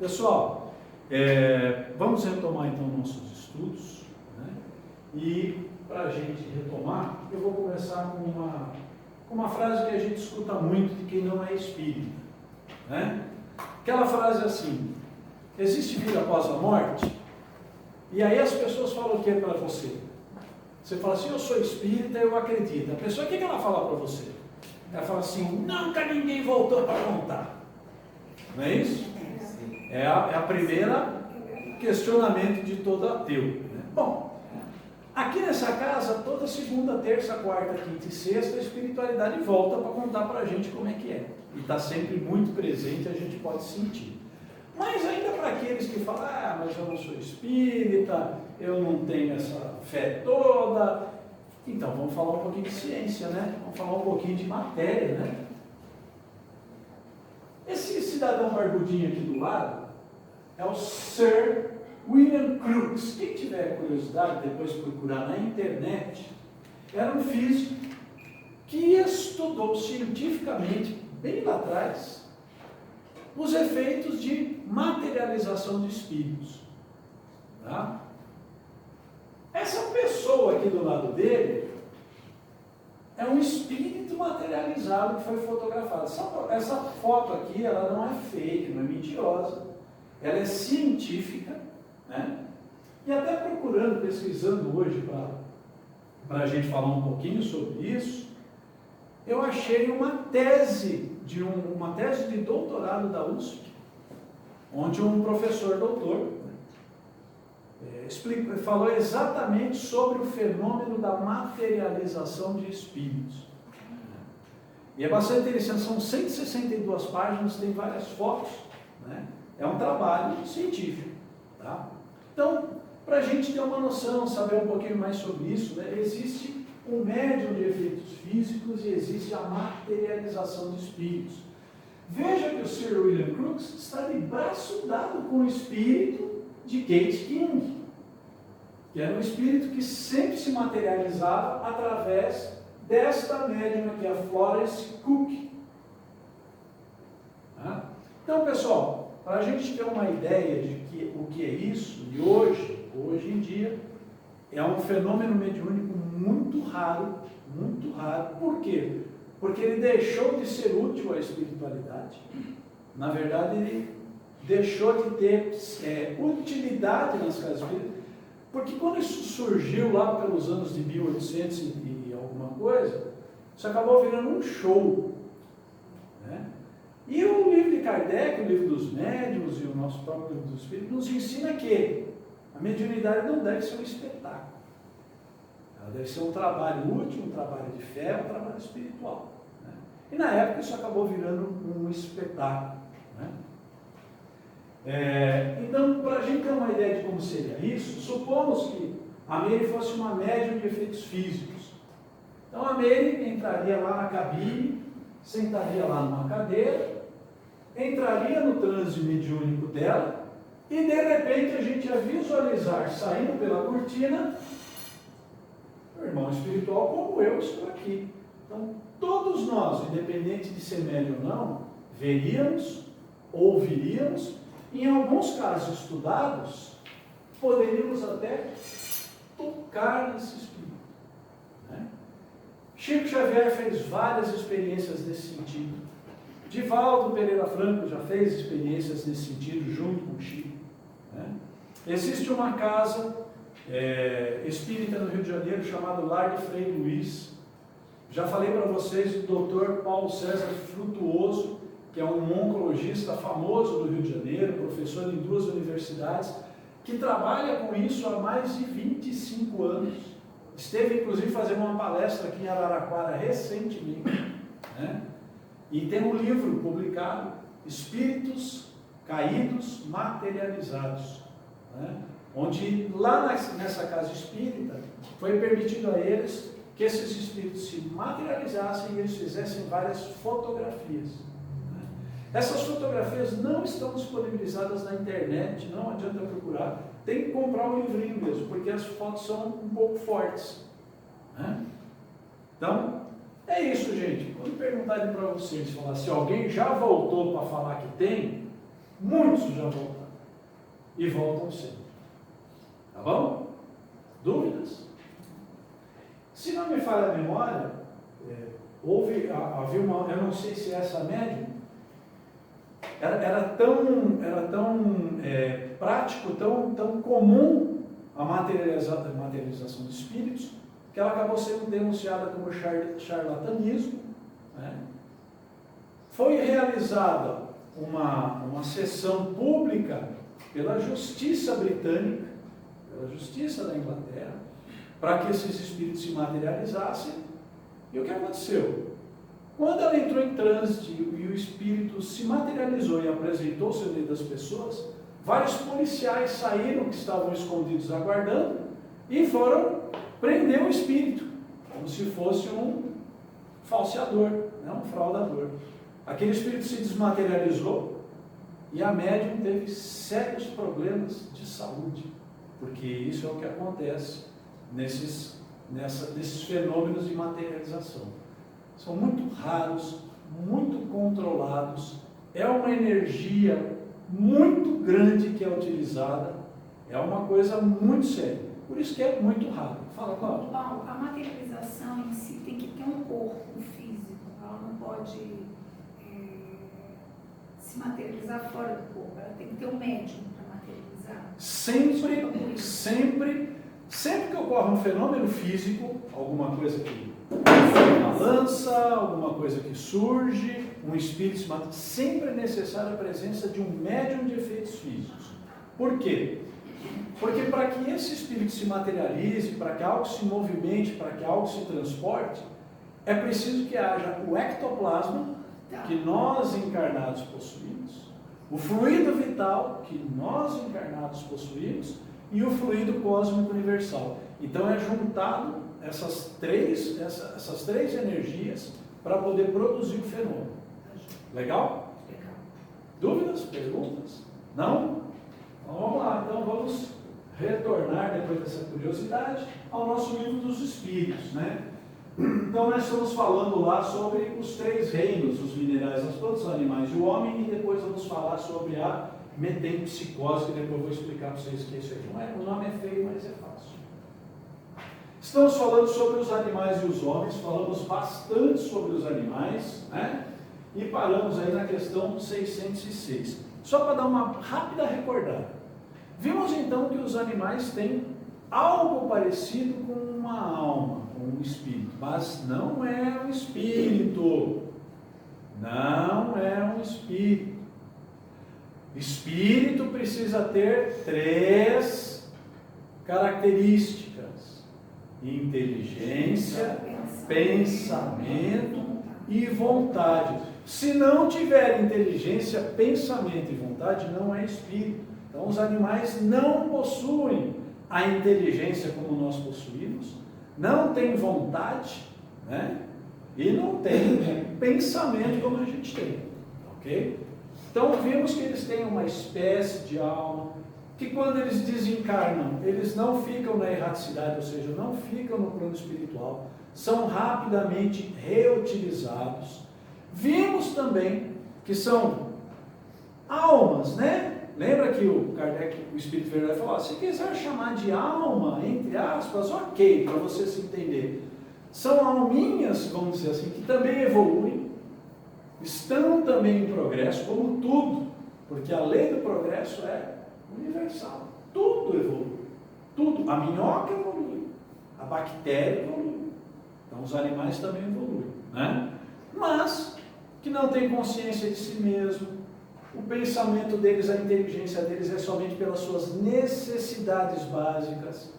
Pessoal, vamos retomar então nossos estudos, né? E para a gente retomar, eu vou começar com uma frase que a gente escuta muito de quem não é espírita, né? Aquela frase assim: existe vida após a morte? E aí as pessoas falam o que para você? Você fala assim: eu sou espírita, eu acredito. A pessoa, o que ela fala para você? Ela fala assim: nunca ninguém voltou para contar. Não é isso? É a primeira questionamento de todo ateu, né? Bom, aqui nessa casa, toda segunda, terça, quarta, quinta e sexta, a espiritualidade volta para contar para a gente como é que é. E está sempre muito presente, a gente pode sentir. Mas ainda para aqueles que falam: mas eu não sou espírita, eu não tenho essa fé toda. Então, vamos falar um pouquinho de ciência, né? Vamos falar um pouquinho de matéria, né? Esse cidadão barbudinho aqui do lado é o Sir William Crookes. Quem tiver curiosidade, depois procurar na internet, era um físico que estudou cientificamente, bem lá atrás, os efeitos de materialização de espíritos. Tá? Essa pessoa aqui do lado dele é um espírito materializado que foi fotografado. Essa foto aqui, ela não é fake, não é mentirosa. Ela é científica, né? E até procurando, pesquisando hoje para a gente falar um pouquinho sobre isso, eu achei uma tese de doutorado da USP, onde um professor doutor falou exatamente sobre o fenômeno da materialização de espíritos. E é bastante interessante, são 162 páginas, tem várias fotos, né? É um trabalho científico. Tá? Então, para a gente ter uma noção, saber um pouquinho mais sobre isso, né? Existe um médium de efeitos físicos e existe a materialização de espíritos. Veja que o Sir William Crookes está de braço dado com o espírito de Kate King, que era um espírito que sempre se materializava através desta médium aqui, a Florence Cook. Tá? Então, pessoal, para a gente ter uma ideia de o que é isso, e hoje em dia, é um fenômeno mediúnico muito raro, muito raro. Por quê? Porque ele deixou de ser útil à espiritualidade. Na verdade, ele deixou de ter utilidade nas casas espíritas, porque quando isso surgiu lá pelos anos de 1800 e alguma coisa, isso acabou virando um show, né? E o livro de Kardec, o livro dos médiuns e o nosso próprio livro dos espíritos, nos ensina que a mediunidade não deve ser um espetáculo. Ela deve ser um trabalho útil, um trabalho de fé, um trabalho espiritual, né? E na época isso acabou virando um espetáculo, né? Então, para a gente ter uma ideia de como seria isso, supomos que a Meire fosse uma médium de efeitos físicos. Então a Meire entraria lá na cabine, sentaria lá numa cadeira, entraria no transe mediúnico dela e de repente a gente ia visualizar saindo pela cortina o irmão espiritual como eu estou aqui. Então todos nós, independente de ser médium ou não, veríamos, ouviríamos. Em alguns casos estudados, poderíamos até tocar nesse espírito, né? Chico Xavier fez várias experiências nesse sentido. Divaldo Pereira Franco já fez experiências nesse sentido, junto com o Chico, né? Existe uma casa espírita no Rio de Janeiro, chamada Lar de Frei Luiz. Já falei para vocês do Dr. Paulo César Frutuoso, que é um oncologista famoso do Rio de Janeiro, professor em 2 universidades, que trabalha com isso há mais de 25 anos. Esteve, inclusive, fazendo uma palestra aqui em Araraquara recentemente, né? E tem um livro publicado, Espíritos Caídos Materializados, né? Onde, lá nessa casa espírita, foi permitido a eles que esses espíritos se materializassem e eles fizessem várias fotografias. Essas fotografias não estão disponibilizadas na internet, não adianta procurar, tem que comprar um livrinho mesmo, porque as fotos são um pouco fortes, né? Então, é isso, gente. Quando perguntarem para vocês, falar se alguém já voltou para falar que tem, Muitos já voltaram. E voltam sempre. Tá bom? Dúvidas? Se não me falha a memória, havia uma, eu não sei se essa médium, era tão prático, tão comum a materialização de espíritos, que ela acabou sendo denunciada como charlatanismo, né? Foi realizada uma sessão pública pela Justiça Britânica, pela Justiça da Inglaterra, para que esses espíritos se materializassem. E o que aconteceu? Quando ela entrou em trânsito e o espírito se materializou e apresentou-se no meio das pessoas, vários policiais saíram que estavam escondidos aguardando e foram prender o espírito, como se fosse um falseador, né? Um fraudador. Aquele espírito se desmaterializou e a médium teve sérios problemas de saúde, porque isso é o que acontece nesses fenômenos de materialização. São muito raros, muito controlados, é uma energia muito grande que é utilizada, é uma coisa muito séria, por isso que é muito raro. Fala, Cláudia. Paulo, a materialização em si tem que ter um corpo físico, ela não pode se materializar fora do corpo, ela tem que ter um médium para materializar. Sempre que ocorre um fenômeno físico, alguma coisa que balança, alguma coisa que surge, um espírito se mata, sempre é necessária a presença de um médium de efeitos físicos. Por quê? Porque para que esse espírito se materialize, para que algo se movimente, para que algo se transporte, é preciso que haja o ectoplasma, que nós encarnados possuímos, o fluido vital, que nós encarnados possuímos, e o fluido cósmico universal. Então é juntado essas três energias para poder produzir o fenômeno. Legal? Legal. Dúvidas? Perguntas? Não? Então vamos lá. Então vamos retornar, depois dessa curiosidade, ao nosso livro dos Espíritos, né? Então nós estamos falando lá sobre os três reinos, os minerais, as plantas, os animais e o homem, e depois vamos falar sobre a metempsicose, que depois eu vou explicar para vocês o que é isso aí. O nome é feio, mas é fácil. Estamos falando sobre os animais e os homens, falamos bastante sobre os animais, né? E paramos aí na questão 606. Só para dar uma rápida recordada. Vimos então que os animais têm algo parecido com uma alma, com um espírito, mas não é um espírito. Não é um espírito. Espírito precisa ter três características: inteligência, pensamento e vontade. Se não tiver inteligência, pensamento e vontade, não é espírito. Então os animais não possuem a inteligência como nós possuímos, não têm vontade, né? E não têm pensamento como a gente tem, ok? Então vimos que eles têm uma espécie de alma, que quando eles desencarnam, eles não ficam na erraticidade, ou seja, não ficam no plano espiritual, são rapidamente reutilizados. Vimos também que são almas, né? Lembra que o Kardec, o Espírito Verdade, falou: se quiser chamar de alma, entre aspas, ok, para você se entender. São alminhas, vamos dizer assim, que também evoluem, estão também em progresso, como tudo, porque a lei do progresso é universal. Tudo evolui. Tudo. A minhoca evolui. A bactéria evolui. Então os animais também evoluem, né? Mas que não tem consciência de si mesmo, o pensamento deles, a inteligência deles é somente pelas suas necessidades básicas,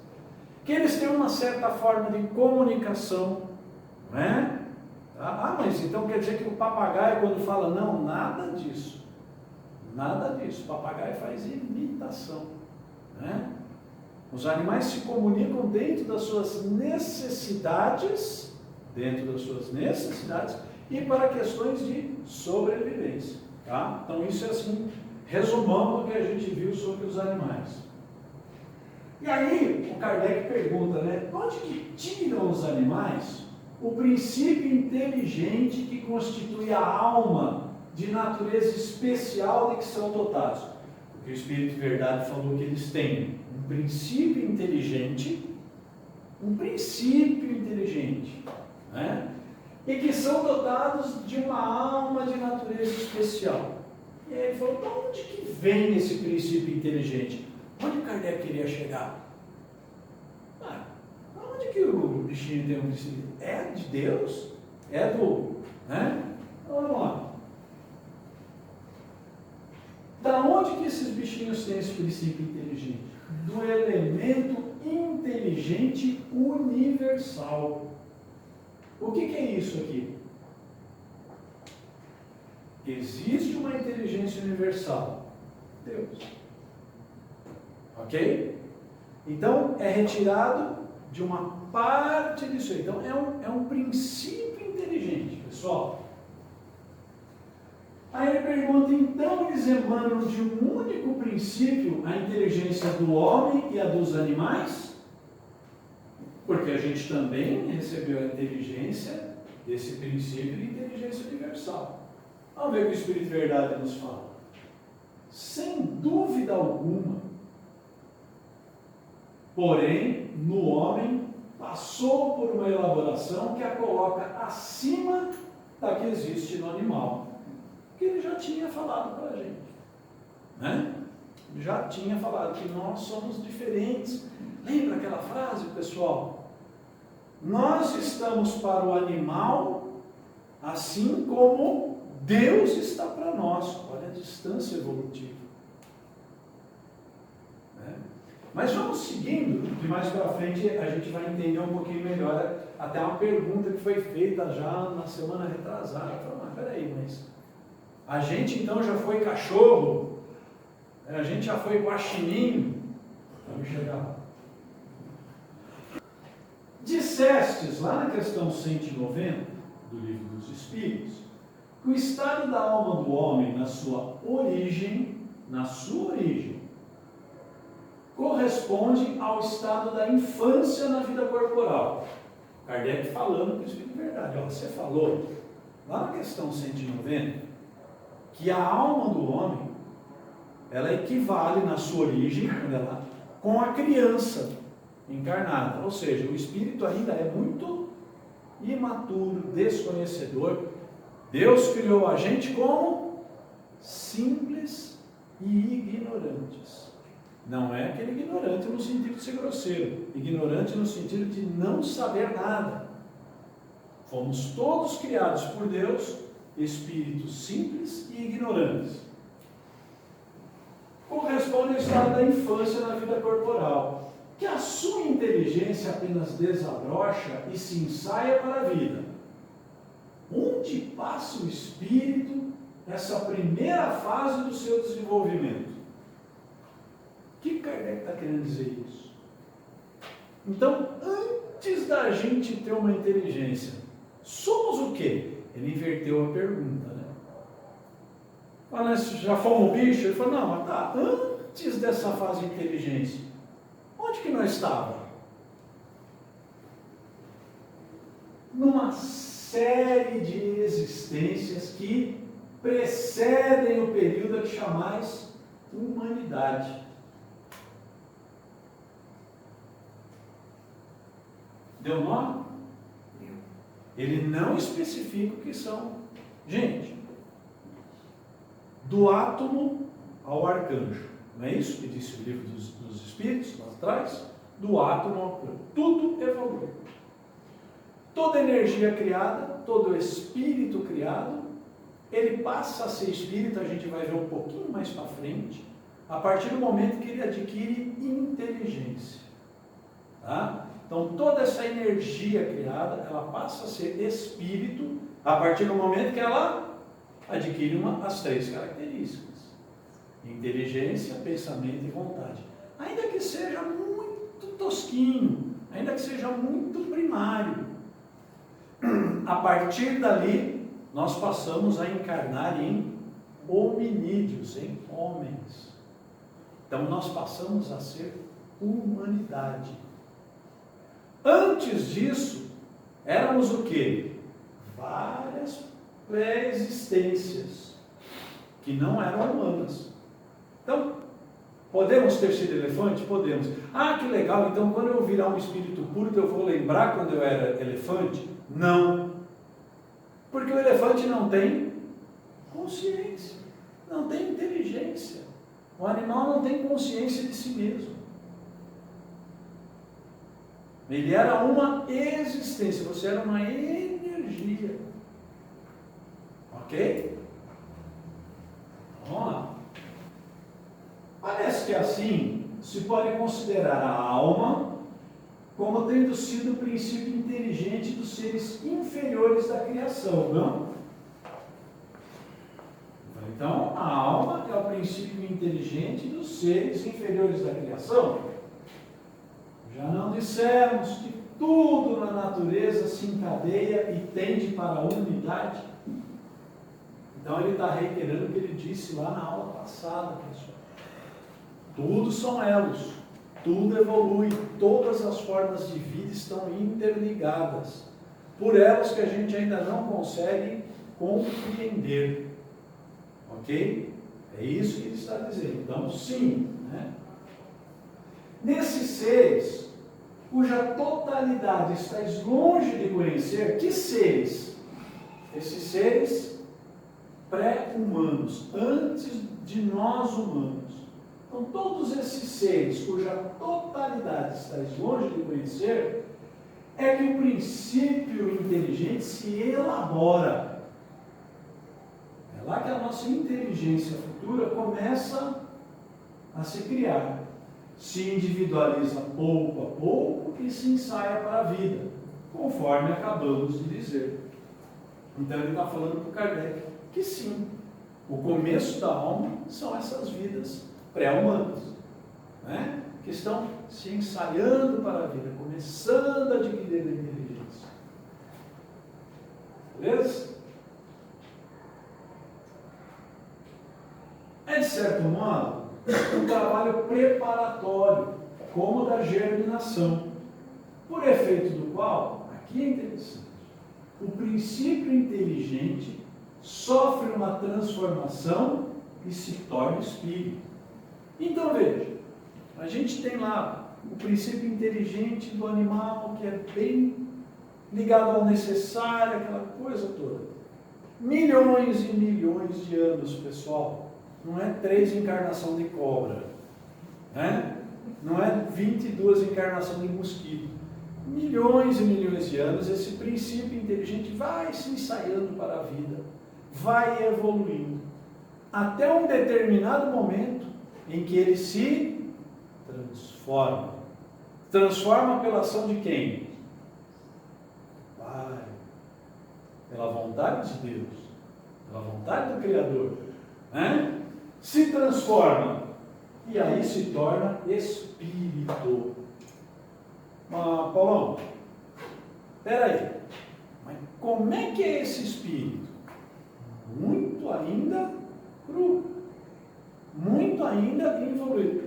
que eles têm uma certa forma de comunicação, não é? Ah, mas então quer dizer que o papagaio quando fala, não, nada disso. Nada disso. O papagaio faz imitação, né? Os animais se comunicam dentro das suas necessidades, e para questões de sobrevivência, tá? Então isso é assim, resumando o que a gente viu sobre os animais. E aí o Kardec pergunta, né? Onde que tiram os animais o princípio inteligente que constitui a alma de natureza especial de que são dotados. Porque o Espírito de Verdade falou que eles têm um princípio inteligente, né? E que são dotados de uma alma de natureza especial. E aí ele falou, de onde que vem esse princípio inteligente? Onde Kardec queria chegar? Onde que o bichinho tem um princípio? É de Deus? É do... né? Então, vamos lá. Da onde que esses bichinhos têm esse princípio inteligente? Do elemento inteligente universal. O que é isso aqui? Existe uma inteligência universal. Deus. Ok? Então, é retirado de uma parte disso aí. Então, é um princípio inteligente, pessoal. Aí ele pergunta, então eles emanam de um único princípio a inteligência do homem e a dos animais? Porque a gente também recebeu a inteligência desse princípio de inteligência universal. Vamos ver o que o Espírito de Verdade nos fala. Sem dúvida alguma, porém, no homem, passou por uma elaboração que a coloca acima da que existe no animal. Que ele já tinha falado para a gente. Né? Já tinha falado que nós somos diferentes. Lembra aquela frase, pessoal? Nós estamos para o animal assim como Deus está para nós. Olha a distância evolutiva. Né? Mas vamos seguindo, que mais para frente a gente vai entender um pouquinho melhor até uma pergunta que foi feita já na semana retrasada. Mas peraí, mas a gente então já foi cachorro? A gente já foi guaxinim? Vamos chegar lá. Dissestes, lá na questão 190 do Livro dos Espíritos, que o estado da alma do homem na sua origem, corresponde ao estado da infância na vida corporal. Kardec falando com o Espírito de Verdade. Você falou, lá na questão 190, que a alma do homem, ela equivale na sua origem, com a criança encarnada. Ou seja, o espírito ainda é muito imaturo, desconhecedor. Deus criou a gente como simples e ignorantes. Não é aquele ignorante no sentido de ser grosseiro, ignorante no sentido de não saber nada. Fomos todos criados por Deus, espíritos simples e ignorantes. Corresponde ao estado da infância na vida corporal, que a sua inteligência apenas desabrocha e se ensaia para a vida. Onde passa o espírito nessa primeira fase do seu desenvolvimento? O que Kardec está querendo dizer isso? Então, antes da gente ter uma inteligência, somos o quê? Ele inverteu a pergunta, né? Fala, já fomos bicho? Ele falou, não, mas tá, antes dessa fase de inteligência, onde que nós estávamos? Numa série de existências que precedem o período a que chamais humanidade. Deu nome? Ele não especifica o que são. Gente, do átomo ao arcanjo. Não é isso que disse o Livro dos Espíritos, lá atrás? Do átomo ao arcanjo. Tudo evolui. Toda energia criada, todo espírito criado, ele passa a ser espírito, a gente vai ver um pouquinho mais para frente, a partir do momento que ele adquire inteligência. Tá? Então, toda essa energia criada, ela passa a ser espírito a partir do momento que ela adquire as três características: inteligência, pensamento e vontade. Ainda que seja muito tosquinho, ainda que seja muito primário, a partir dali, nós passamos a encarnar em hominídeos, em homens. Então, nós passamos a ser humanidade. Antes disso, éramos o quê? Várias pré-existências. que não eram humanas. Então, podemos ter sido elefante? Podemos. Ah, que legal, então quando eu virar um espírito puro, eu vou lembrar quando eu era elefante? Não. Porque o elefante não tem consciência, não tem inteligência. O animal não tem consciência de si mesmo. Ele era uma existência, você era uma energia. Ok? Vamos lá. Parece que assim se pode considerar a alma como tendo sido o princípio inteligente dos seres inferiores da criação, não? Então, a alma é o princípio inteligente dos seres inferiores da criação. Já não dissemos que tudo na natureza se encadeia e tende para a unidade? Então ele está reiterando o que ele disse lá na aula passada, pessoal. Tudo são elos, tudo evolui, todas as formas de vida estão interligadas, por elos que a gente ainda não consegue compreender. Ok? É isso que ele está dizendo. Então, sim, né? Nesses seres, cuja totalidade estás longe de conhecer, que seres? Esses seres pré-humanos, antes de nós humanos. Então, todos esses seres, cuja totalidade estás longe de conhecer, é que o princípio inteligente se elabora. É lá que a nossa inteligência futura começa a se criar. Se individualiza pouco a pouco e se ensaia para a vida, conforme acabamos de dizer. Então ele está falando para o Kardec que sim, o começo da alma são essas vidas pré-humanas, né? Que estão se ensaiando para a vida, começando a adquirir a inteligência. Beleza? É de certo modo um trabalho preparatório, como o da germinação, por efeito do qual, aqui é interessante, o princípio inteligente sofre uma transformação e se torna espírito. Então veja, a gente tem lá o princípio inteligente do animal, que é bem ligado ao necessário, aquela coisa toda. Milhões e milhões de anos, pessoal. Não é 3 encarnações de cobra, né? Não é 22 encarnações de mosquito. Milhões e milhões de anos, esse princípio inteligente vai se ensaiando para a vida, vai evoluindo, até um determinado momento em que ele se transforma. Transforma pela ação de quem? Pai, pela vontade de Deus, pela vontade do Criador, né? Se transforma e aí se torna espírito. Paulão, peraí, mas como é que é esse espírito? Muito ainda cru, muito ainda evoluído.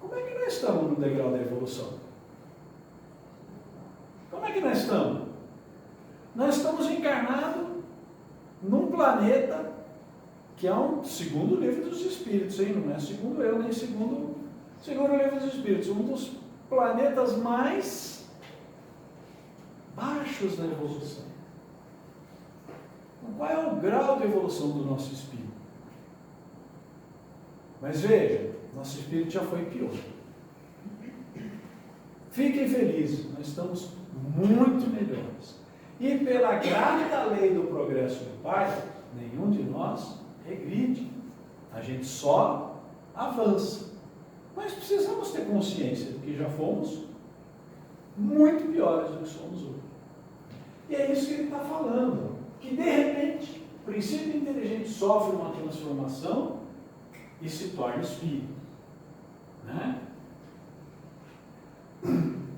Como é que nós estamos no degrau da evolução? Como é que nós estamos? Nós estamos encarnados num planeta que é segundo o livro dos Espíritos, hein? Não é segundo eu, nem segundo o livro dos Espíritos, um dos planetas mais baixos da evolução. Então, qual é o grau de evolução do nosso espírito? Mas veja, nosso espírito já foi pior. Fiquem felizes, nós estamos muito melhores. E pela grata lei do progresso do Pai, nenhum de nós regride. A gente só avança. Mas precisamos ter consciência de que já fomos muito piores do que somos hoje. E é isso que ele está falando. Que de repente, o princípio inteligente sofre uma transformação e se torna espírito. Né?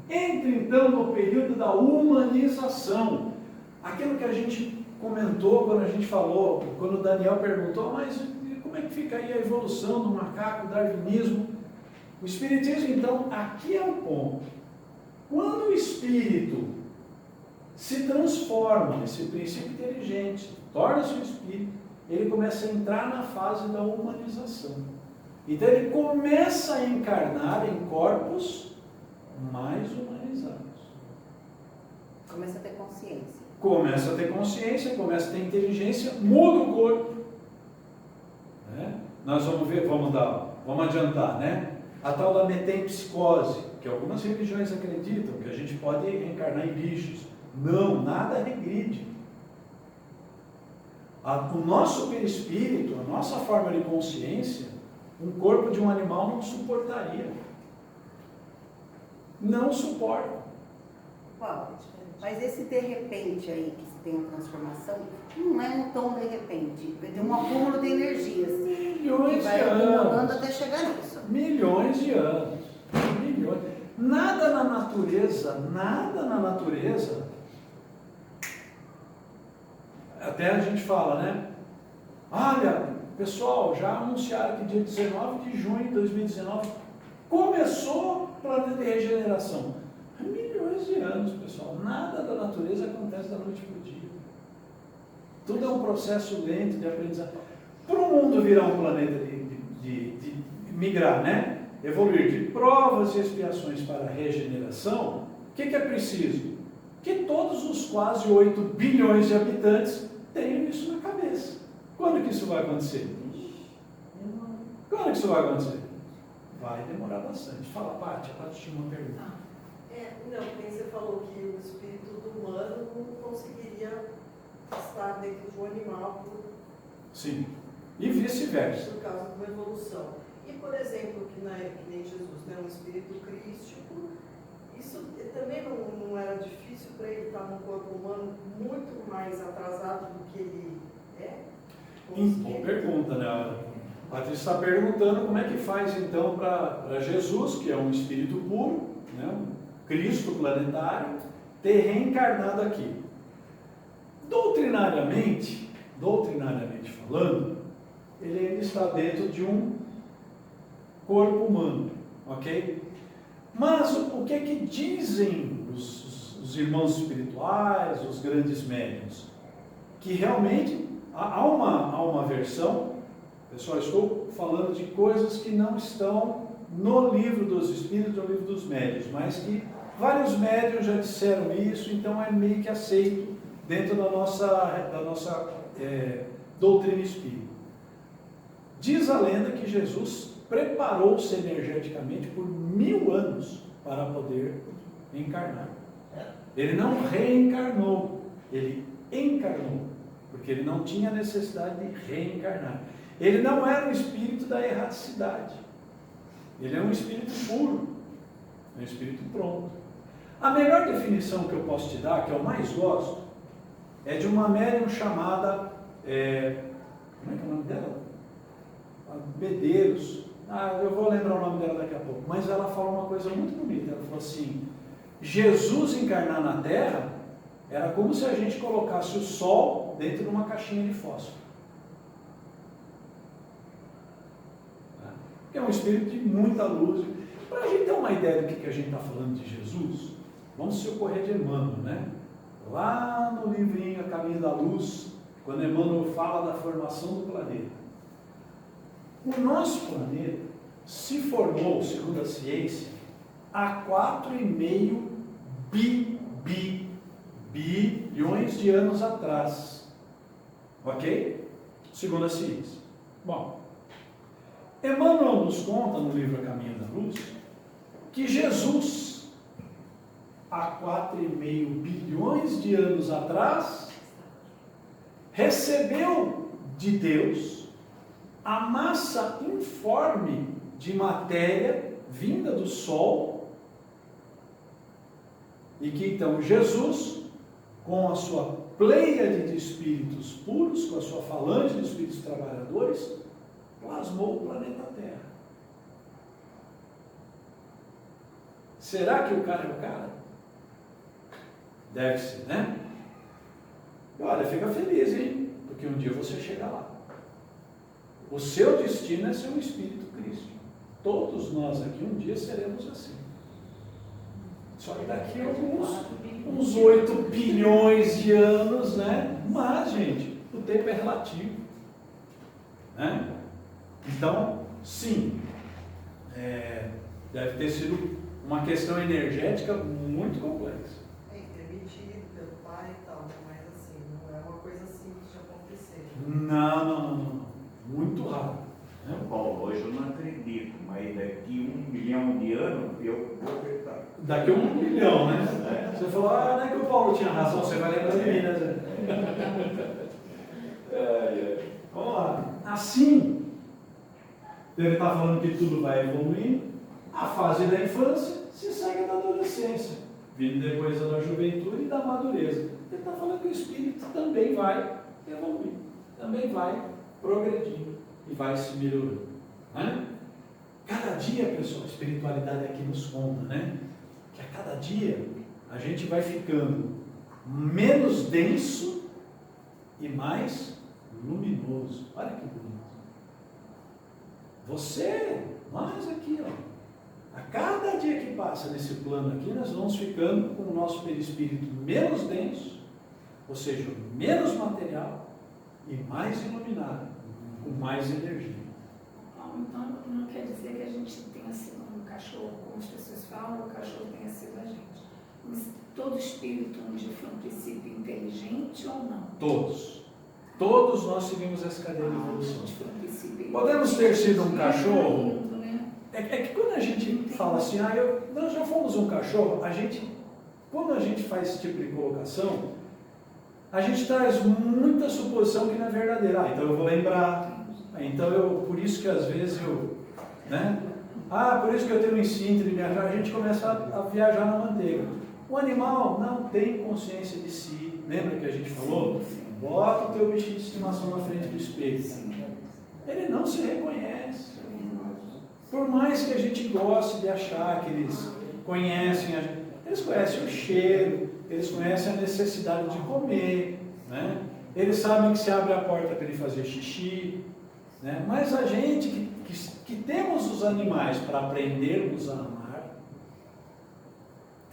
Entra então no período da humanização. Aquilo que a gente comentou quando a gente falou, quando o Daniel perguntou, mas como é que fica aí a evolução do macaco, o darwinismo? O espiritismo, então, aqui é o ponto. Quando o espírito se transforma, esse princípio inteligente, torna-se um espírito, ele começa a entrar na fase da humanização. Então ele começa a encarnar em corpos mais humanizados. Começa a ter consciência. Começa a ter consciência, começa a ter inteligência, muda o corpo. Né? Nós vamos ver, vamos adiantar, né? A tal da metempsicose, que algumas religiões acreditam que a gente pode reencarnar em bichos. Não, nada regride. O nosso perispírito, a nossa forma de consciência, um corpo de um animal não suportaria. Não suporta. Uau, mas esse de repente aí que tem a transformação, não é um tão de repente, é de um acúmulo de energias. Milhões que vai de acumulando anos. até chegar nisso. Milhões de anos. Milhões. Nada na natureza, até a gente fala, né? Olha, pessoal, já anunciaram que dia 19 de junho de 2019 começou o planeta de regeneração. Milhões de anos, pessoal. Nada da natureza acontece da noite para o dia. Tudo é um processo lento de aprendizado. Para o mundo virar um planeta de migrar, né? Evoluir de provas e expiações para a regeneração, o que é preciso? Que todos os quase 8 bilhões de habitantes tenham isso na cabeça. Quando que isso vai acontecer? Quando que isso vai acontecer? Vai demorar bastante. Fala, Paty. A Paty tinha uma pergunta. Não, porque você falou que o espírito do humano não conseguiria estar dentro de um animal Sim. E vice-versa. por causa de uma evolução. E, por exemplo, que nem Jesus, né, um espírito crístico, isso também não era difícil para ele estar num corpo humano muito mais atrasado do que ele é? Boa pergunta, né? A Patrícia está perguntando como é que faz então para Jesus, que é um espírito puro, né? Um Cristo planetário, ter reencarnado aqui. Doutrinariamente falando, ele ainda está dentro de um corpo humano, ok? Mas o que é que dizem os irmãos espirituais, os grandes médiuns? Que realmente há uma versão, pessoal, estou falando de coisas que não estão no livro dos espíritos, no livro dos médiuns, mas que vários médiuns já disseram isso, então é meio que aceito dentro da nossa doutrina espírita. Diz a lenda que Jesus preparou-se energeticamente por 1000 anos para poder encarnar. Ele não reencarnou, ele encarnou, porque ele não tinha necessidade de reencarnar. Ele não era um espírito da erraticidade, ele é um espírito puro, é um espírito pronto. A melhor definição que eu posso te dar, que eu mais gosto, é de uma médium chamada, como é que é o nome dela? Medeiros. Eu vou lembrar o nome dela daqui a pouco, mas ela fala uma coisa muito bonita. Ela falou assim: Jesus encarnar na Terra era como se a gente colocasse o Sol dentro de uma caixinha de fósforo. É um espírito de muita luz. Para a gente ter uma ideia do que a gente está falando de Jesus, vamos se ocorrer de Emmanuel, né? Lá no livrinho A Caminho da Luz, quando Emmanuel fala da formação do planeta. O nosso planeta se formou, segundo a ciência, há 4,5 bilhões de anos atrás. Ok? Segundo a ciência. Bom, Emmanuel nos conta no livro A Caminho da Luz que Jesus, há 4,5 bilhões de anos atrás, recebeu de Deus a massa informe de matéria vinda do Sol, e que então Jesus, com a sua pleiade de espíritos puros, com a sua falange de espíritos trabalhadores, plasmou o planeta Terra. Será que o cara é o cara? Deve ser, né? E olha, fica feliz, hein? Porque um dia você chega lá. O seu destino é ser um espírito crístico. Todos nós aqui um dia seremos assim. Só que daqui a uns 8 bilhões de anos, né? Mas, gente, o tempo é relativo. Né? Então, sim, deve ter sido uma questão energética muito complexa. É permitido pelo pai e tal, mas assim, não é uma coisa simples de acontecer. Não. Muito raro. Né? Paulo, hoje eu não acredito, mas daqui 1 milhão de anos eu vou acreditar. Daqui a 1 milhão, né? Você falou, não é que o Paulo tinha razão, você vai lembrar de mim, né, Zé? Vamos lá. Assim, ele está falando que tudo vai evoluindo, a fase da infância se segue da adolescência, vindo depois da juventude e da madureza. Ele está falando que o espírito também vai evoluir, também vai progredindo e vai se melhorando. Né? Cada dia, pessoal, a espiritualidade aqui nos conta, né? Que a cada dia a gente vai ficando menos denso e mais luminoso. Olha que bonito. Você, nós aqui, ó, a cada dia que passa nesse plano aqui, nós vamos ficando com o nosso perispírito menos denso, ou seja, menos material e mais iluminado, com mais energia. Então, não quer dizer que a gente tenha sido um cachorro, como as pessoas falam, o cachorro tenha sido a gente. Mas todo espírito um dia foi um princípio inteligente ou não? Todos nós seguimos essa cadeia de evolução. Foi um princípio Podemos ter sido um cachorro. lindo, né? É que quando a gente fala assim, nós já fomos um cachorro, quando a gente faz esse tipo de colocação, a gente traz muita suposição que não é verdadeira. Então eu vou lembrar. Então por isso que às vezes né? Por isso que eu tenho um instinto de viajar, a gente começa a viajar na manteiga. O animal não tem consciência de si. Lembra que a gente falou? Bota o teu bichinho de estimação na frente do espelho. Ele não se reconhece. Por mais que a gente goste de achar que eles conhecem a gente, eles conhecem o cheiro, eles conhecem a necessidade de comer, né? Eles sabem que se abre a porta para ele fazer xixi, né? Mas a gente que temos os animais para aprendermos a amar,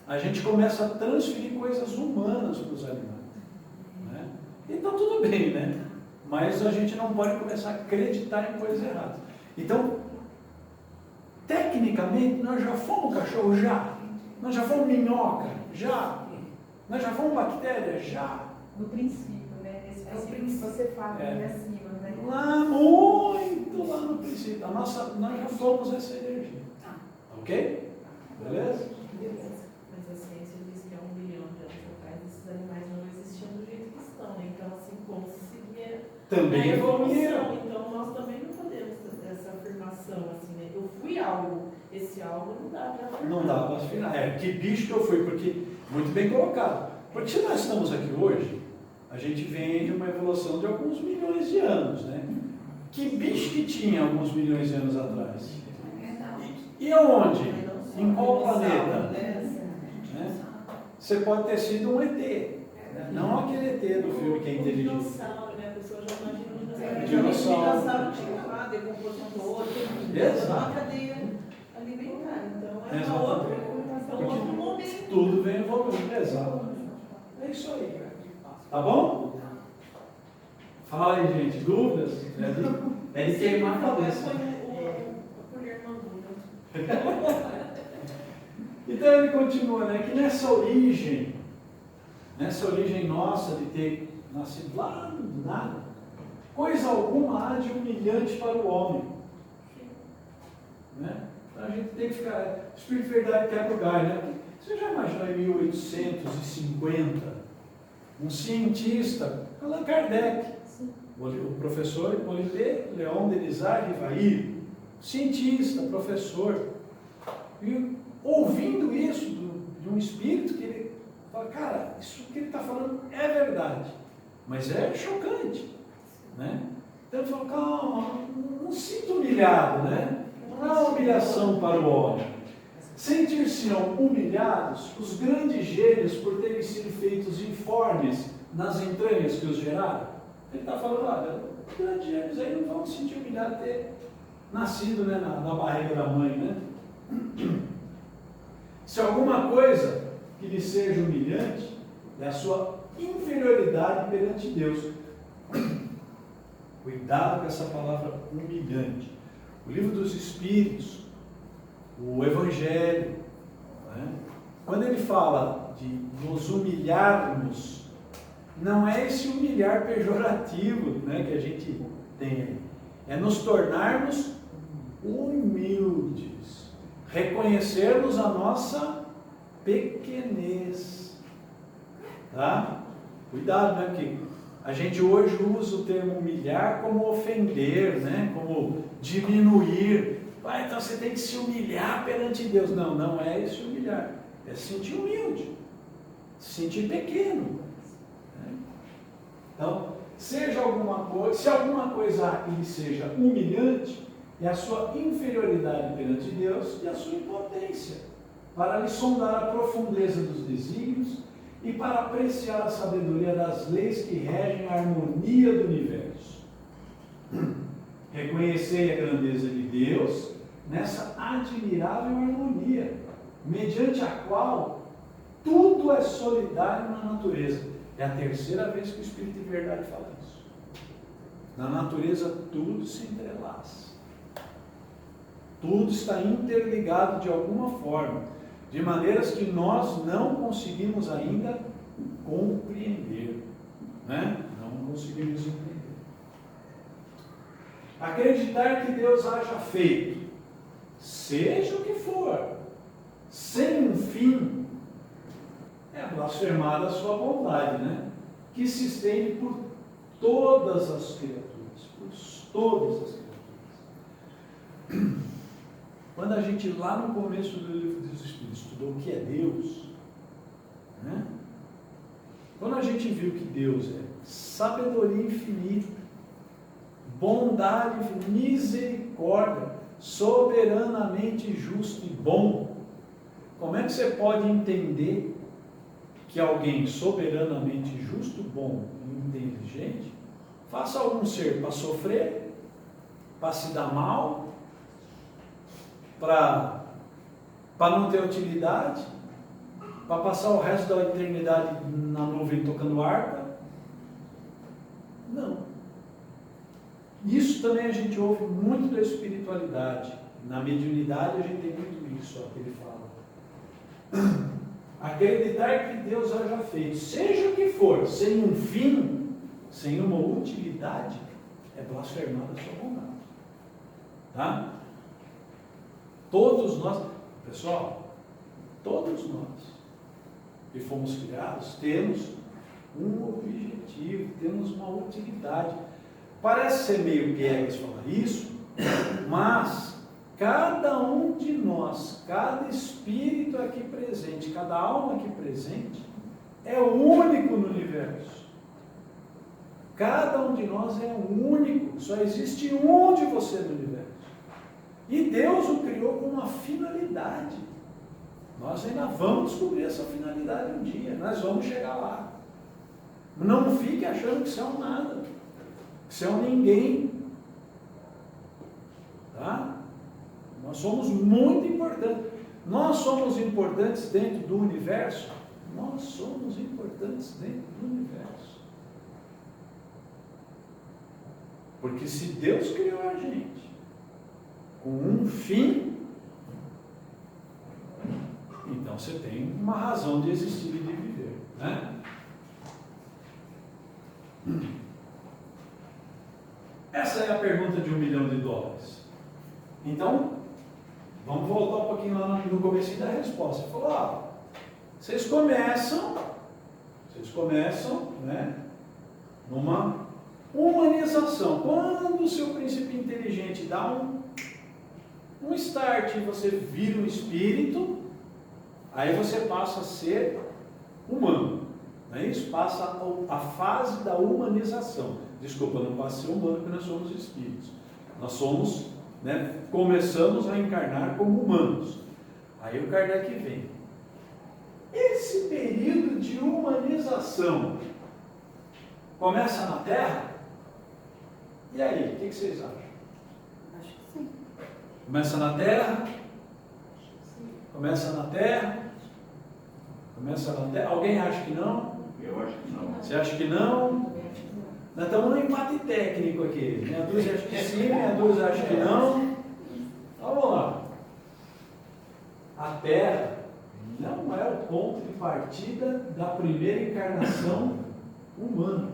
a gente começa a transferir coisas humanas para os animais. Né? Então tudo bem, né? Mas a gente não pode começar a acreditar em coisas erradas. Então, tecnicamente, nós já fomos cachorro? Já. Nós já fomos minhoca? Já. Nós já fomos bactéria? Já. No princípio, né? Nesse princípio que você fala ali acima, né? Lá, muito lá no princípio. Nós já fomos essa energia. Ok? Beleza? Mas a ciência diz que há 1 bilhão de anos atrás esses animais não existiam do jeito que estão, né? Então, assim, como se seguia Também a evoluíram. evolução. Então, nós também não podemos ter essa afirmação, assim, né? Eu fui algo, esse algo não dá para afirmar. Não dá para afirmar. Que bicho que eu fui, porque, muito bem colocado. Porque se nós estamos aqui hoje, a gente vem de uma evolução de alguns milhões de anos, né? Que bicho que tinha alguns milhões de anos atrás? E aonde? Em qual planeta? Né? Você pode ter sido um ET, né? Não aquele ET do filme que é inteligente. Dinossauro, né? A pessoa já imagina um Dinossauro. dinossauro tinha lá, decompositor, Exato. uma cadeia alimentar. Então, é uma Exatamente. outra, é um outro momento. Tudo vem evoluindo, exato. É isso aí. Tá bom? Fala aí, gente. Dúvidas? É de queimar a cabeça. Então ele continua, né? Que nessa origem nossa de ter nascido lá do nada, coisa alguma há de humilhante para o homem. Né? Então a gente tem que ficar. O Espírito de Verdade quebra o galho, né? Você já imaginou em 1850 um cientista, Allan Kardec, o professor Hippolyte Léon Denisard Rivail, cientista, professor, e ouvindo isso de um espírito que ele fala, cara, isso que ele está falando é verdade, mas é chocante, né? Então ele fala, calma, não sinta humilhado, né? Não é uma humilhação para o homem. Sentir-se-ão humilhados os grandes gênios por terem sido feitos informes nas entranhas que os geraram. Ele está falando, olha, os grandes gênios aí não vão se sentir humilhados de ter nascido, né, na barriga da mãe, né? Se alguma coisa que lhe seja humilhante é a sua inferioridade perante Deus. O Cuidado com essa palavra humilhante. O livro dos Espíritos, o Evangelho, né? Quando ele fala de nos humilharmos, não é esse humilhar pejorativo, né, que a gente tem aí. É nos tornarmos humildes, reconhecermos a nossa pequenez. Tá? Cuidado, né? Porque a gente hoje usa o termo humilhar como ofender, né? Como diminuir. Ah, então você tem que se humilhar perante Deus. Não, não é esse humilhar. É se sentir humilde, se sentir pequeno. Né? Então, seja alguma coisa, se alguma coisa lhe seja humilhante, é a sua inferioridade perante Deus e a sua impotência para lhe sondar a profundeza dos desígnios e para apreciar a sabedoria das leis que regem a harmonia do universo. Reconhecei a grandeza de Deus nessa admirável harmonia, mediante a qual tudo é solidário na natureza. É a terceira vez que o Espírito de Verdade fala isso. Na natureza tudo se entrelaça. Tudo está interligado de alguma forma, de maneiras que nós não conseguimos ainda compreender, né? Não conseguimos entender. Acreditar que Deus haja feito, seja o que for, sem um fim, é blasfemar a sua bondade, né? Que se estende por todas as criaturas, por todas as criaturas. Quando a gente, lá no começo do livro dos Espíritos, estudou o que é Deus, né? Quando a gente viu que Deus é sabedoria infinita, bondade infinita, misericórdia, soberanamente justo e bom, como é que você pode entender que alguém soberanamente justo, bom e inteligente faça algum ser para sofrer, para se dar mal, para não ter utilidade, para passar o resto da eternidade na nuvem tocando harpa? Não. Isso também a gente ouve muito da espiritualidade. Na mediunidade a gente tem muito isso, ó, que ele fala. Acreditar que Deus haja feito, seja o que for, sem um fim, sem uma utilidade, é blasfemar a sua bondade. Tá? Todos nós, pessoal, todos nós que fomos criados, temos um objetivo, temos uma utilidade. Parece ser meio piegas falar isso, mas cada um de nós, cada espírito aqui presente, cada alma aqui presente, é único no universo. Cada um de nós é único, só existe um de você no universo. E Deus o criou com uma finalidade. Nós ainda vamos descobrir essa finalidade um dia, nós vamos chegar lá. Não fique achando que você é um nada, que você é um ninguém. Tá? Nós somos muito importantes. Nós somos importantes dentro do universo. Nós somos importantes dentro do universo. Porque se Deus criou a gente com um fim, então você tem uma razão de existir e de viver, né? Essa é a pergunta de $1 milhão. Então, vamos voltar um pouquinho lá no começo da resposta. Ele falou, vocês começam, né, numa humanização. Quando o seu princípio inteligente dá um start e você vira um espírito, aí você passa a ser humano. Não é isso? Passa a fase da humanização. Desculpa, não passa a ser humano porque nós somos espíritos. Nós somos, né, começamos a encarnar como humanos. Aí o Kardec vem. Esse período de humanização começa na Terra? E aí, o que vocês acham? Acho que sim. Começa na Terra? Começa na Terra? Começa na Terra? Alguém acha que não? Eu acho que não. Você acha que não? Nós estamos num empate técnico aqui. Meia dúzia acha que sim, meia dúzia acha que não. Vamos lá. A Terra não é o ponto de partida da primeira encarnação humana.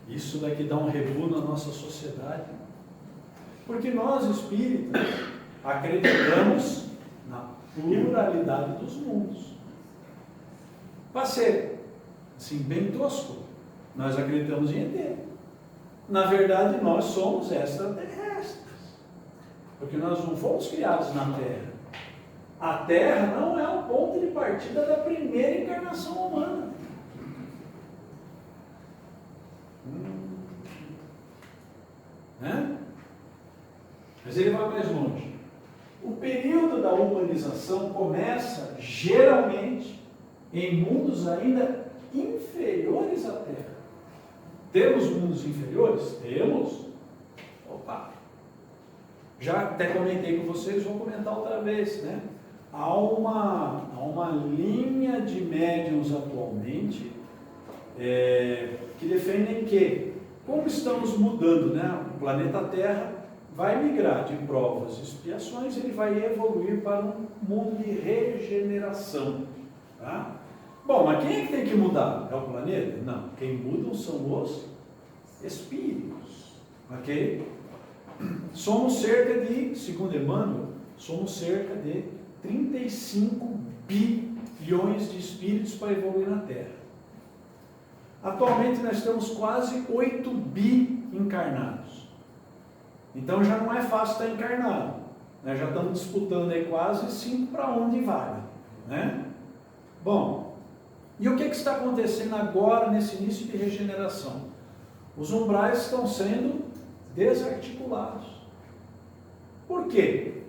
Isso daqui dá um rebu na nossa sociedade. Porque nós, espíritas, acreditamos na pluralidade dos mundos. Para ser, assim, bem tosco, nós acreditamos em ET. Na verdade, nós somos extraterrestres. Porque nós não fomos criados na Terra. A Terra não é o ponto de partida da primeira encarnação humana. Né? Mas ele vai mais longe. O período da humanização começa, geralmente, em mundos ainda inferiores à Terra. Temos mundos inferiores? Temos. Opa! Já até comentei com vocês, vou comentar outra vez, né? Há uma linha de médiuns atualmente que defendem que, como estamos mudando, né? O planeta Terra vai migrar de provas e expiações, ele vai evoluir para um mundo de regeneração. Tá? Bom, mas quem é que tem que mudar? É o planeta? Não. Quem mudam são os espíritos. Ok? Somos cerca de, segundo Emmanuel, somos cerca de 35 bilhões de espíritos para evoluir na Terra. Atualmente nós temos quase 8 bi encarnados. Então já não é fácil estar encarnado. Nós já estamos disputando aí quase 5 para 1 de vaga. Né? Bom, e o que está acontecendo agora nesse início de regeneração? Os umbrais estão sendo desarticulados. Por quê?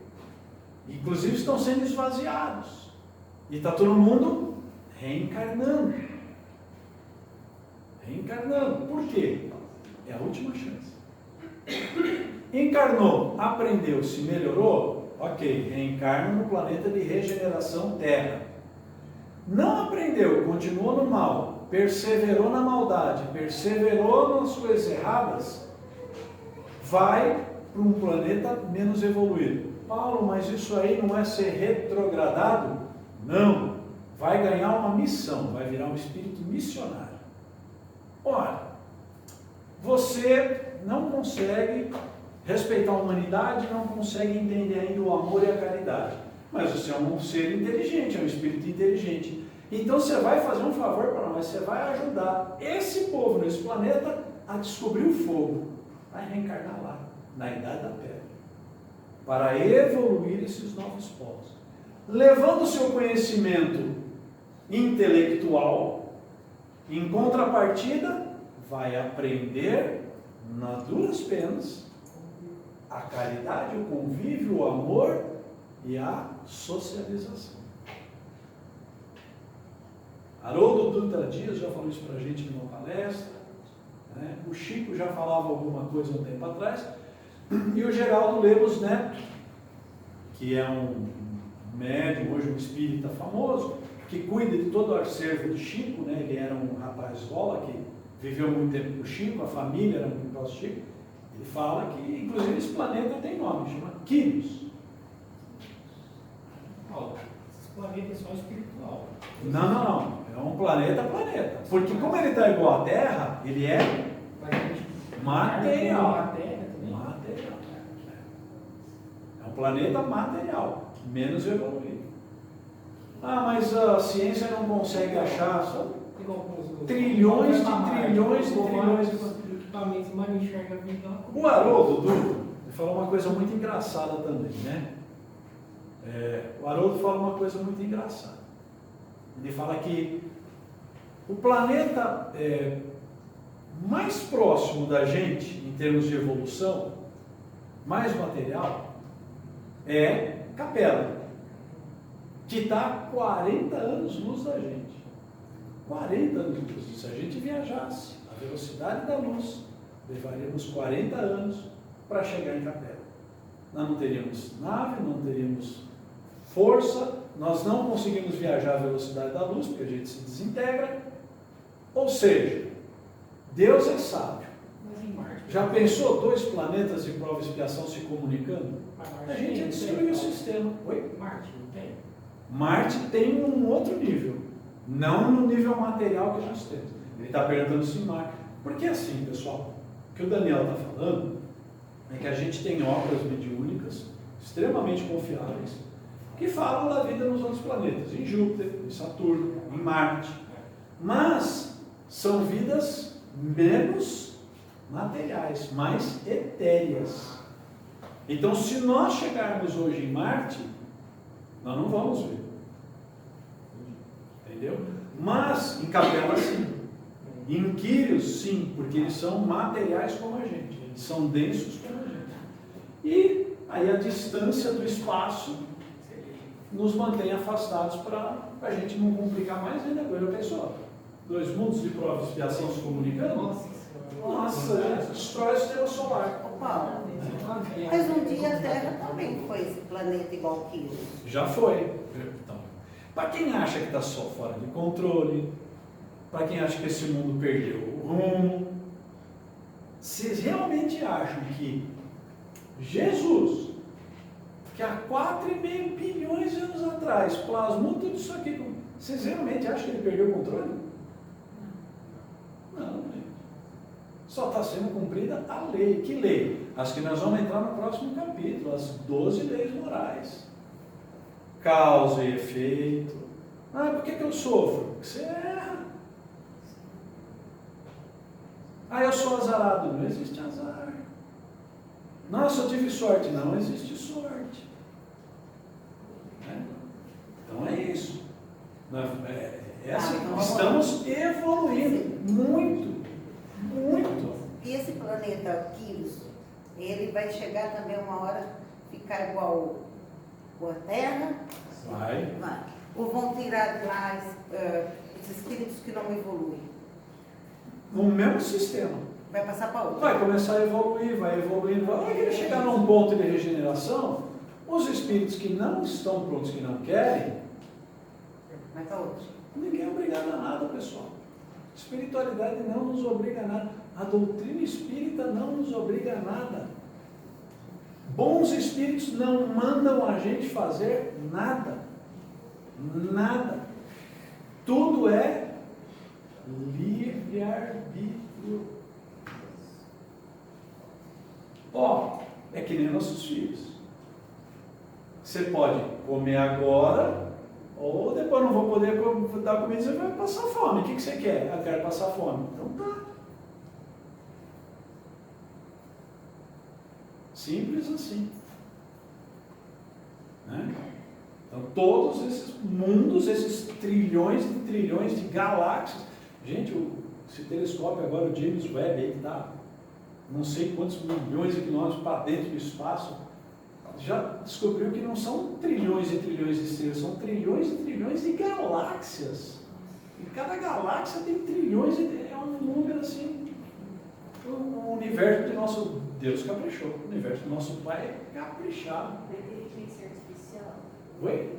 Inclusive estão sendo esvaziados. E está todo mundo reencarnando. Reencarnando. Por quê? É a última chance. Encarnou, aprendeu, se melhorou, ok, reencarna no planeta de regeneração Terra. Não aprendeu, continuou no mal, perseverou na maldade, perseverou nas coisas erradas, vai para um planeta menos evoluído. Paulo, mas isso aí não é ser retrogradado? Não, vai ganhar uma missão, vai virar um espírito missionário. Ora, você não consegue respeitar a humanidade, não consegue entender ainda o amor e a caridade. Mas você é um ser inteligente, é um espírito inteligente. Então você vai fazer um favor para nós, você vai ajudar esse povo nesse planeta a descobrir o fogo. Vai reencarnar lá, na Idade da Pedra, para evoluir esses novos povos. Levando o seu conhecimento intelectual, em contrapartida, vai aprender nas duras penas a caridade, o convívio, o amor e a socialização. Haroldo Dutra Dias já falou isso para a gente numa palestra, né? O Chico já falava alguma coisa um tempo atrás, e o Geraldo Lemos Neto, que é um médium, hoje um espírita famoso, que cuida de todo o acervo do Chico, né? Ele era um rapaz escola que viveu muito tempo com o Chico, a família era muito próxima do Chico. Ele fala que, inclusive, esse planeta tem nome, chama Quírios. Esse planeta é só espiritual. Não. É um planeta. Porque como ele está igual à Terra, ele é material. Material. É um planeta material, menos evoluído. Ah, mas a ciência não consegue achar trilhões de equipamentos, mas não enxerga a vida. O Haroldo Dutra falou uma coisa muito engraçada também, né? O Haroldo fala uma coisa muito engraçada. Ele fala que o planeta mais próximo da gente, em termos de evolução, mais material, é Capela, que está a 40 anos-luz da gente. 40 anos-luz. Se a gente viajasse a velocidade da luz, levaríamos 40 anos para chegar em Capela. Nós não teríamos nave, não teríamos força, nós não conseguimos viajar à velocidade da luz, porque a gente se desintegra, Ou seja, Deus é sábio. Mas em Marte. Já pensou 2 planetas de prova e expiação se comunicando? Mas Marte A gente ia tem, destruir o sistema. Oi? Marte não tem. Marte tem um outro nível, não no nível material que nós temos. Ele está perguntando se Marte. Porque assim, pessoal, o que o Daniel está falando é que a gente tem obras mediúnicas extremamente confiáveis que falam da vida nos outros planetas, em Júpiter, em Saturno, em Marte. Mas são vidas menos materiais, mais etéreas. Então, se nós chegarmos hoje em Marte, nós não vamos ver. Entendeu? Mas em Capela sim. Em Quírios sim, porque eles são materiais como a gente. Eles são densos como a gente. E aí a distância do espaço nos mantém afastados para a gente não complicar mais ainda a coisa. Pessoal, 2 mundos de prova e expiação se comunicando? Nossa, a gente destrói o sistema solar. Ô Paulo, mas um dia a Terra também foi esse planeta igual que o. Já foi. Então, para quem acha que está só fora de controle, para quem acha que esse mundo perdeu o rumo, vocês realmente acham que Jesus, que há 4,5 bilhões de anos atrás plasmou tudo isso aqui, vocês realmente acham que ele perdeu o controle? Não, gente. Só está sendo cumprida a lei. Que lei? As que nós vamos entrar no próximo capítulo, as 12 leis morais. Causa e efeito. Ah, por que eu sofro? Porque você erra. Ah, eu sou azarado. Não existe azar. Nossa, eu tive sorte. Não existe sorte. Né? Então é isso. É assim, estamos evoluindo muito, muito. E esse planeta Quírios, ele vai chegar também uma hora ficar igual a Terra? Vai. Vai. Ou vão tirar mais os espíritos que não evoluem? No mesmo sistema. Vai passar para outro? Vai começar a evoluir, vai evoluindo. Vai chegar num ponto de regeneração, os espíritos que não estão prontos, que não querem, Vai para outro. ninguém é obrigado a nada, pessoal. Espiritualidade não nos obriga a nada. A doutrina espírita não nos obriga a nada. Bons espíritos não mandam a gente fazer nada. Nada. Tudo é livre-arbítrio. Ó, é que nem nossos filhos. Você pode comer agora, ou depois não vou poder dar comida e você vai passar fome. O que você quer? Eu quero passar fome. Então tá. Simples assim. Né? Então todos esses mundos, esses trilhões de galáxias. Gente, esse telescópio agora, o James Webb, aí que está não sei quantos milhões de quilômetros para dentro do espaço, já descobriu que não são trilhões e trilhões de estrelas, são trilhões e trilhões de galáxias. E cada galáxia tem trilhões, é um número assim. O universo do nosso Deus caprichou, o universo do nosso Pai é caprichado. A inteligência artificial. Oi?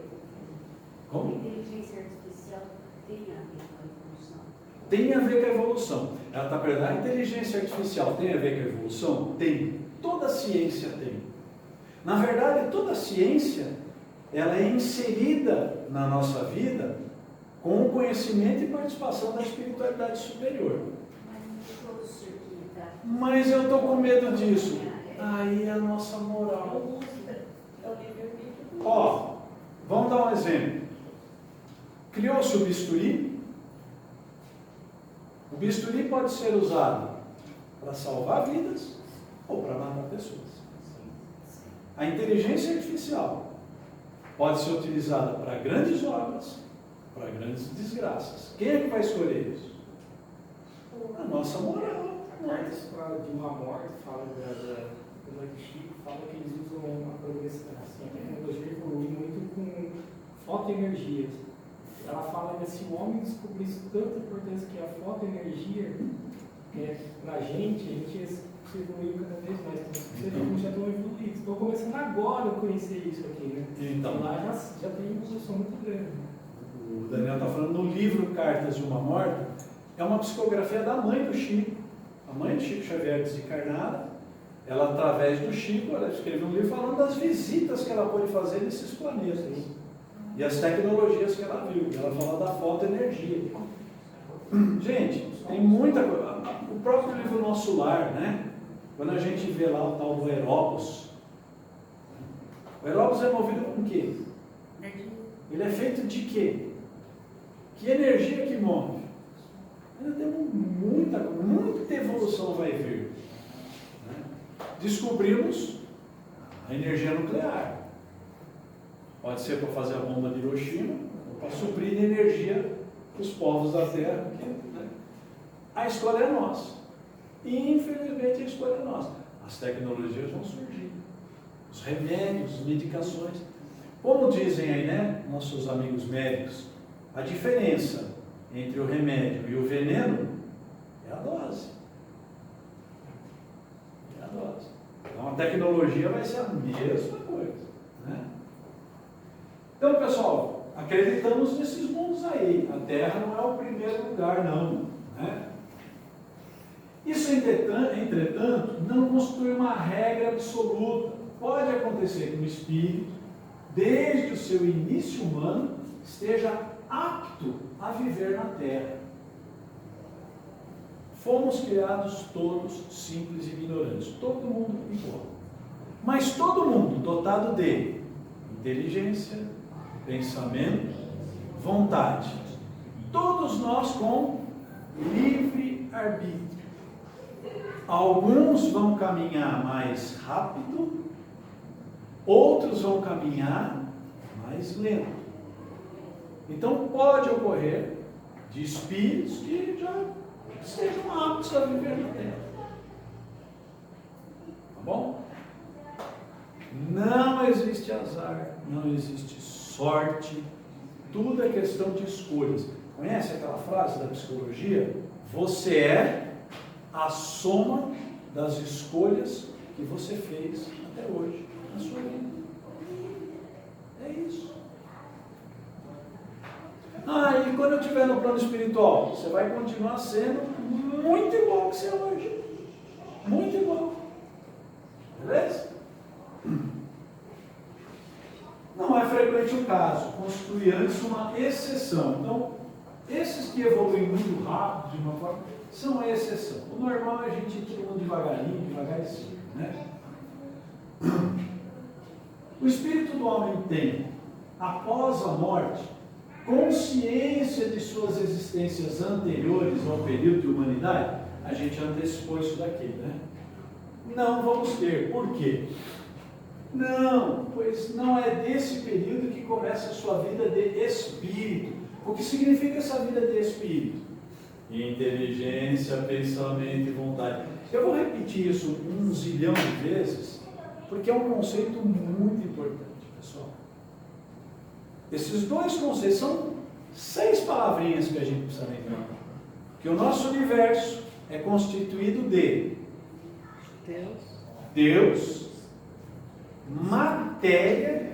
A Como? inteligência artificial tem a ver com a evolução. Tem a ver com a evolução. Ela está perguntando, a inteligência artificial tem a ver com a evolução? Tem. Toda ciência tem. Na verdade, toda ciência, ela é inserida na nossa vida com o conhecimento e participação da espiritualidade superior. Mas eu estou com medo disso. Aí é a nossa moral. Ó, vamos dar um exemplo. Criou-se o bisturi. O bisturi pode ser usado para salvar vidas ou para matar pessoas. A inteligência artificial pode ser utilizada para grandes obras, para grandes desgraças. Quem é que vai escolher isso? A nossa moral. A carta de uma morte fala do Chico, fala que eles usam a tecnologia evolui muito com fotoenergias. Ela fala que se o homem descobrisse tanta importância que a fotoenergia para a gente evoluiu cada vez mais. Você vê como já estão evoluídos. Estou começando agora a conhecer isso aqui, né? Então, lá já tem uma evolução muito grande. O Daniel está falando no livro Cartas de uma Morta, é uma psicografia da mãe do Chico. A mãe do Chico Xavier, desencarnada, ela, através do Chico, ela escreveu um livro falando das visitas que ela pôde fazer nesses planetas e as tecnologias que ela viu. Ela fala da fotoenergia. Gente, tem muita coisa. O próprio livro Nosso Lar, né? Quando a gente vê lá o tal do Erópos, o Erópos é movido com o quê? Ele é feito de quê? Que energia que move? Ainda temos muita evolução vai vir. Né? Descobrimos a energia nuclear. Pode ser para fazer a bomba de Hiroshima, ou para suprir de energia para os povos da Terra. Porque, né? A escolha é nossa. E, infelizmente, a escolha é nossa. As tecnologias vão surgir. Os remédios, as medicações. Como dizem aí, né, nossos amigos médicos, a diferença entre o remédio e o veneno é a dose. É a dose. Então a tecnologia vai ser a mesma coisa. Né? Então, pessoal, acreditamos nesses mundos aí. A Terra não é o primeiro lugar, não. Né? Isso, entretanto, não constitui uma regra absoluta. Pode acontecer que o espírito, desde o seu início humano, esteja apto a viver na Terra. Fomos criados todos simples e ignorantes, todo mundo igual. Mas todo mundo dotado de inteligência, pensamento, vontade. Todos nós com livre arbítrio. Alguns vão caminhar mais rápido, outros vão caminhar mais lento. Então pode ocorrer de espíritos que já estejam aptos a viver na Terra. Tá bom? Não existe azar, não existe sorte, tudo é questão de escolhas. Conhece aquela frase da psicologia? Você é a soma das escolhas que você fez até hoje na sua vida. É isso. E quando eu estiver no plano espiritual, você vai continuar sendo muito igual ao que você é hoje. Muito igual. Beleza? Não é frequente o caso, constitui antes uma exceção. Então, esses que evoluem muito rápido, de uma forma, são a exceção. O normal é a gente ir todo mundo devagarzinho, né? O espírito do homem tem, após a morte, consciência de suas existências anteriores ao período de humanidade. A gente antecipou isso daqui, né? Não vamos ter. Por quê? Não, pois não é desse período que começa a sua vida de espírito. O que significa essa vida de espírito? Inteligência, pensamento e vontade. Eu vou repetir isso 1 zilhão de vezes, porque é um conceito muito importante, pessoal. Esses dois conceitos são 6 palavrinhas que a gente precisa lembrar. Que o nosso universo é constituído de Deus, matéria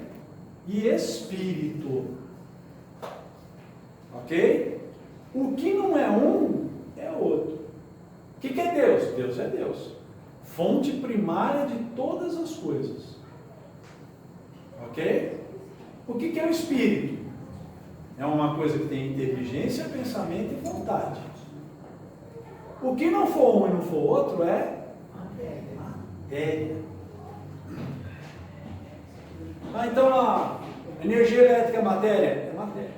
e espírito. Ok? O que não é um, é outro. O que é Deus? Deus é Deus. Fonte primária de todas as coisas. Ok? O que é o espírito? É uma coisa que tem inteligência, pensamento e vontade. O que não for um e não for outro é matéria. Então a energia elétrica é matéria? É matéria.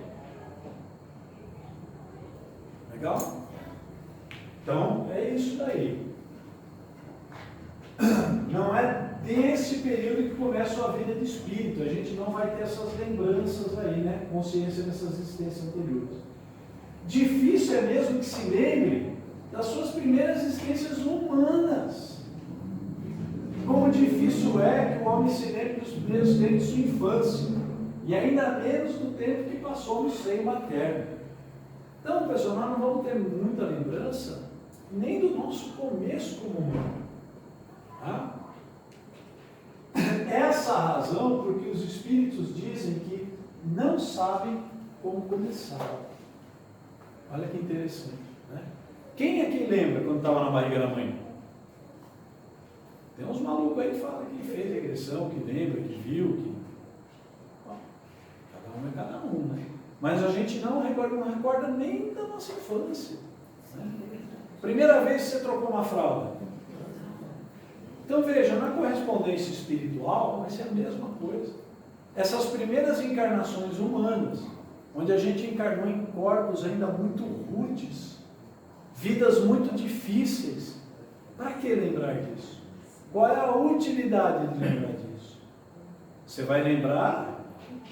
Legal? Então é isso daí. Não é desse período que começa a vida de espírito. A gente não vai ter essas lembranças aí, né? Consciência dessas existências anteriores. Difícil é mesmo que se lembre das suas primeiras existências humanas. Como difícil é que o homem se lembre dos primeiros tempos de sua infância. E ainda menos do tempo que passou no seio materno. Então, pessoal, nós não vamos ter muita lembrança nem do nosso começo como humano. Tá? Essa a razão porque os espíritos dizem que não sabem como começar. Olha que interessante, né? Quem é que lembra quando estava na barriga da mãe? Tem uns malucos aí que falam que fez regressão, que lembra, que viu, que... Bom, cada um é cada um, né? Mas a gente não recorda nem da nossa infância. Né? Primeira vez que você trocou uma fralda. Então veja, na correspondência espiritual vai ser a mesma coisa. Essas primeiras encarnações humanas, onde a gente encarnou em corpos ainda muito rudes, vidas muito difíceis, para que lembrar disso? Qual é a utilidade de lembrar disso? Você vai lembrar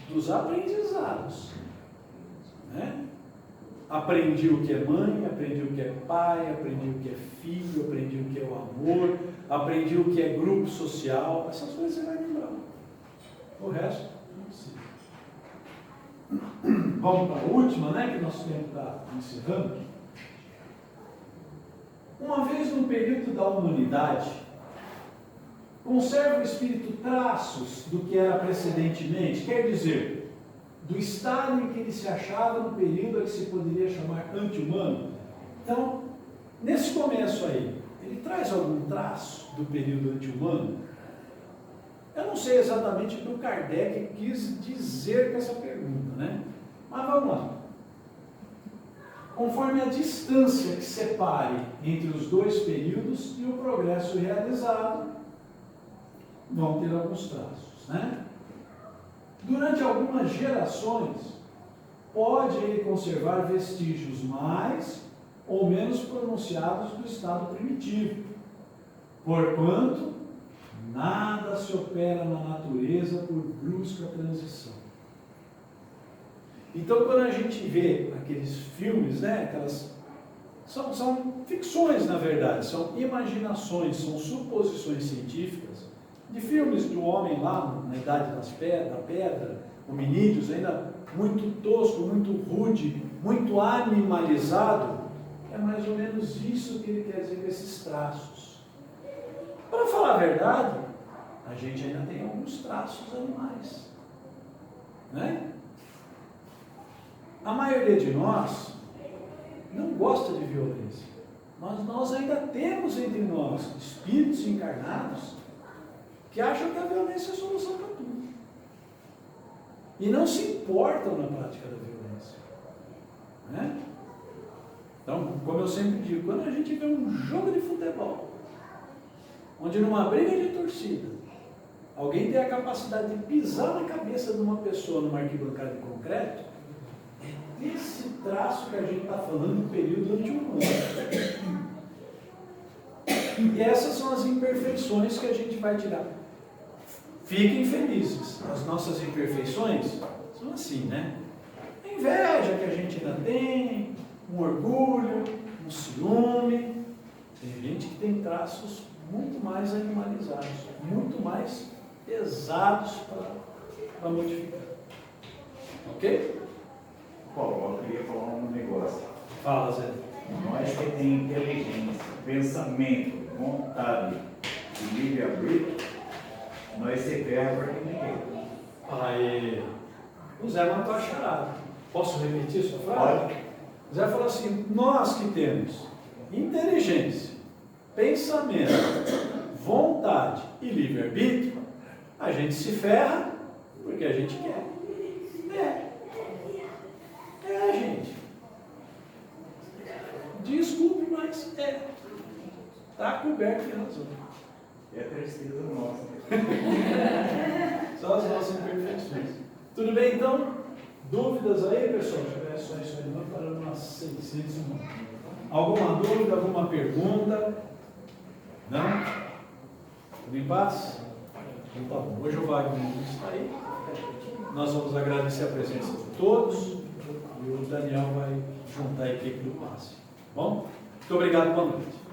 dos aprendizados. Né? Aprendi o que é mãe, aprendi o que é pai, aprendi o que é filho, aprendi o que é o amor, aprendi o que é grupo social. Essas coisas você vai lembrar. O resto, não precisa. Vamos para a última, né? Que nosso tempo está encerrando. Uma vez no período da humanidade, conserva o espírito traços do que era precedentemente, quer dizer, do estado em que ele se achava no período a que se poderia chamar anti-humano. Então, nesse começo aí, ele traz algum traço do período anti-humano? Eu não sei exatamente o que o Kardec quis dizer com essa pergunta, né? Mas vamos lá. Conforme a distância que separe entre os dois períodos e o progresso realizado, vão ter alguns traços, né? Durante algumas gerações, pode ele conservar vestígios mais ou menos pronunciados do estado primitivo, porquanto nada se opera na natureza por brusca transição. Então, quando a gente vê aqueles filmes, né, aquelas são ficções, na verdade, são imaginações, são suposições científicas, de filmes do homem lá na idade da pedra, hominídeos, ainda muito tosco, muito rude, muito animalizado, é mais ou menos isso que ele quer dizer com esses traços. Para falar a verdade, a gente ainda tem alguns traços animais, né? A maioria de nós não gosta de violência, mas nós ainda temos entre nós espíritos encarnados que acham que a violência é a solução para tudo. E não se importam na prática da violência. Né? Então, como eu sempre digo, quando a gente vê um jogo de futebol, onde numa briga de torcida, alguém tem a capacidade de pisar na cabeça de uma pessoa numa arquibancada de concreto, é desse traço que a gente está falando no período anti-humano. E essas são as imperfeições que a gente vai tirar. Fiquem felizes. As nossas imperfeições são assim, né? A inveja que a gente ainda tem, um orgulho, um ciúme. Tem gente que tem traços muito mais animalizados, muito mais pesados para modificar. Ok? Paulo, eu queria falar um negócio. Fala, Zé. Nós que temos inteligência, pensamento, vontade e livre-arbítrio, nós se ferra para ninguém. Aí, o Zé matou a charada. Posso repetir sua frase? Pode. O Zé falou assim: nós que temos inteligência, pensamento, vontade e livre-arbítrio, a gente se ferra porque a gente quer. Gente. Desculpe, mas está coberto de razão. É a tristeza nossa. Só as nossas imperfeições. Tudo bem, então? Dúvidas aí, pessoal? Deixa eu ver só isso aí, não parando umas 600. Alguma dúvida, alguma pergunta? Não? Tudo em paz? Então tá bom. Hoje o Wagner está aí. Nós vamos agradecer a presença de todos. E o Daniel vai juntar a equipe do passe. Bom? Muito obrigado, boa noite.